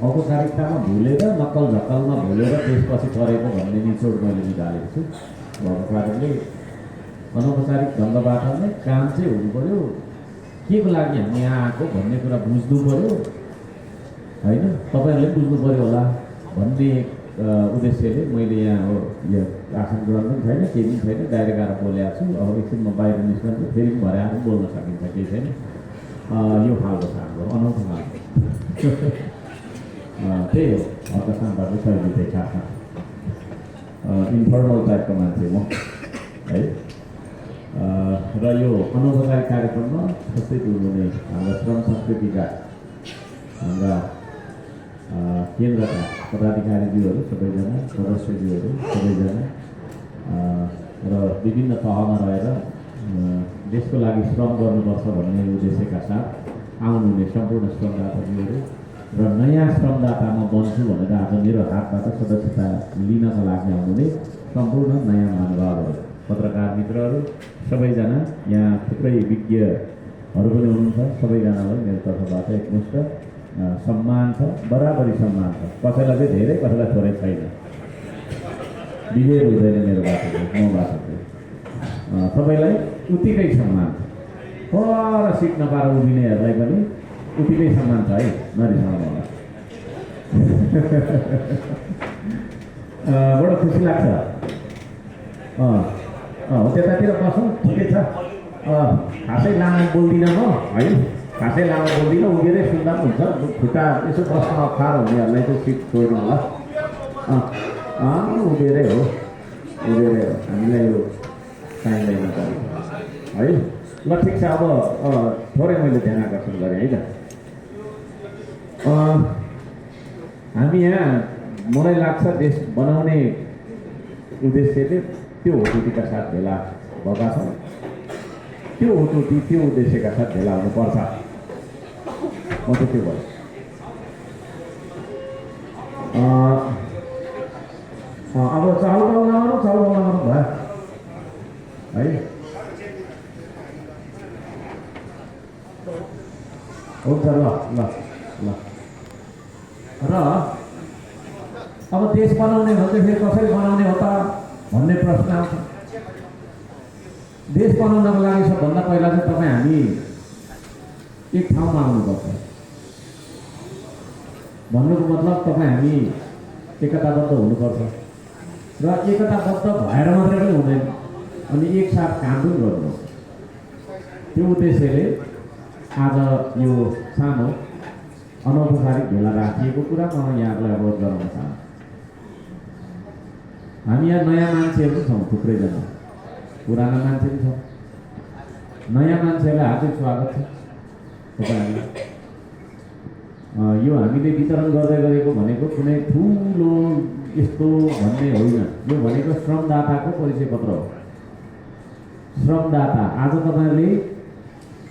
औपचारिकतामा भुलेर नक्कल झक्कलमा भुलेर त्यसपछि परेको भन्ने निचोड मैले निकालेको छु। भएको कारणले अनौपचारिक ढङ्गबाट नै काम चाहिँ हुनु पऱ्यो, के को लागि हामी यहाँ आएको भन्ने कुरा बुझ्नु पऱ्यो होइन, तपाईँहरूले बुझ्नु पऱ्यो होला भन्ने उद्देश्यले मैले यहाँ हो यो आसन ग्रहण पनि छैन, केही पनि छैन, डाइरेक्ट आएर बोलेको छु। अब एकछिनमा बाहिर निस्कन्छ फेरि भरे आएर बोल्न सकिन्छ, केही छैन। यो खालको छ हाम्रो अनौठो खालको त्यही हो। हल्कासँगबाट शैली चाहिँ खासमा इन्फर्मल टाइपको मान्छे म है। र यो अनौपचारिक कार्यक्रममा उपस्थित हुनुहुने हाम्रा श्रम संस्कृतिका हाम्रा केन्द्रका पदाधिकारीज्यूहरू सबैजना, सदस्यज्यूहरू सबैजना र विभिन्न तहमा रहेर देशको लागि श्रम गर्नुपर्छ भन्ने उद्देश्यका साथ आउनुहुने सम्पूर्ण श्रमदाताज्यूहरू र नयाँ श्रमदातामा बन्छु भनेर आज मेरो हातबाट सदस्यता लिनका लागि आउनुहुने सम्पूर्ण नयाँ महानुभावहरू, पत्रकार मित्रहरू सबैजना, यहाँ थुप्रै विज्ञहरू पनि हुनुहुन्छ, सबैजनालाई मेरो तर्फबाट एकमुष्ट सम्मान छ, बराबरी सम्मान छ। कसैलाई चाहिँ धेरै, कसैलाई थोरै छैन, विजय हुँदैन मेरो बाटो मबाट चाहिँ सबैलाई उत्तिकै सम्मान छ। पर सिट नपाएर उभिनेहरूलाई पनि उत्तिकै सम्मान छ है, नरिसाउनु होला। बडो खुसी लाग्छ। त्यतातिर बसौँ, ठिकै छ। खासै लामो बोल्दिनँ म है, खासै लामो बोल्दिनँ, उभिएरै सुन्दा पनि हुन्छ। खुट्टा यसो बस्न अप्ठ्यारो हुनेहरूलाई चाहिँ सिट छोड्नु होला। उभिएरै हो, उभिएरै हो, हामीलाई यो चाहिँदैन है। ल ठिक छ। अब थोरै मैले ध्यान आकर्षण गरेँ है त। हामी यहाँ मलाई लाग्छ देश बनाउने उद्देश्यले त्यो हुटुटीका साथ भेला भएका छौँ, त्यो हुटुटी त्यो उद्देश्यका साथ भेला हुनुपर्छ। म चाहिँ त्यो भयो। अब चाल पाउन भयो है। हुन्छ, ल ल ल। र अब देश बनाउने भन्दाखेरि कसरी बनाउने हो त भन्ने प्रश्न आउँछ। देश बनाउनको लागि सबभन्दा पहिला चाहिँ तपाईँ हामी एक ठाउँमा आउनुपर्छ। भन्नुको मतलब तपाईँ हामी एकताबद्ध हुनुपर्छ र एकताबद्ध भएर मात्रै पनि हुँदैन, अनि एकसाथ काम पनि गर्नुपर्छ। त्यो उद्देश्यले आज यो सानो अनौपचारिक भेला राखिएको कुरा म यहाँलाई अवगत गराउन चाहन्छु। हामी यहाँ नयाँ मान्छेहरू छौँ, थुप्रैजना पुराना मान्छे पनि छौँ। नयाँ मान्छेहरूलाई हार्दिक स्वागत छ तपाईँहरूलाई। यो हामीले वितरण गर्दै गरेको भनेको कुनै ठुलो यस्तो भन्ने होइन, यो भनेको श्रमदाताको परिचय पत्र हो। श्रमदाता आज तपाईँहरूले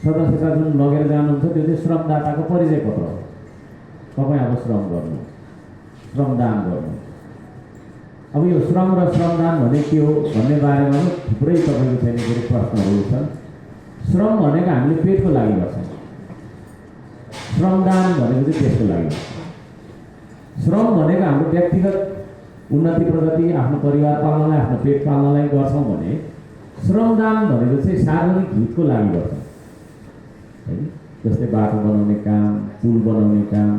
सदस्यता जुन लगेर जानुहुन्छ त्यो चाहिँ श्रमदाताको परिचय पत्र हो। तपाईँ अब श्रम गर्नु, श्रमदान गर्नु। अब यो श्रम र श्रमदान भने के हो भन्ने बारेमा थुप्रै तपाईँको छैन के प्रश्नहरू छन्। श्रम भनेको हामीले पेटको लागि गर्छौँ, श्रमदान भनेको चाहिँ देशको लागि गर्छ। श्रम भनेको हाम्रो व्यक्तिगत उन्नति प्रगति, आफ्नो परिवार पाल्नलाई, आफ्नो पेट पाल्नलाई गर्छौँ भने श्रमदान भनेको चाहिँ सार्वजनिक हितको लागि गर्छौँ है। जस्तै बाटो बनाउने काम, पुल बनाउने काम,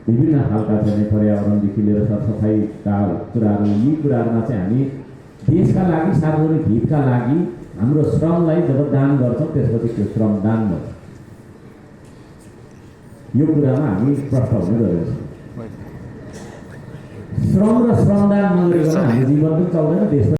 विभिन्न खालका चाहिँ पर्यावरणदेखि लिएर सरसफाइका कुराहरू, यी कुराहरूमा चाहिँ हामी देशका लागि, सार्वजनिक हितका लागि हाम्रो श्रमलाई जब दान गर्छौँ त्यसपछि त्यो श्रमदान भन्छ। यो कुरामा हामी प्रष्ट हुने गरेको छौँ। श्रम र श्रमदान नगरिकन हाम्रो जीवन पनि चल्दैन, देश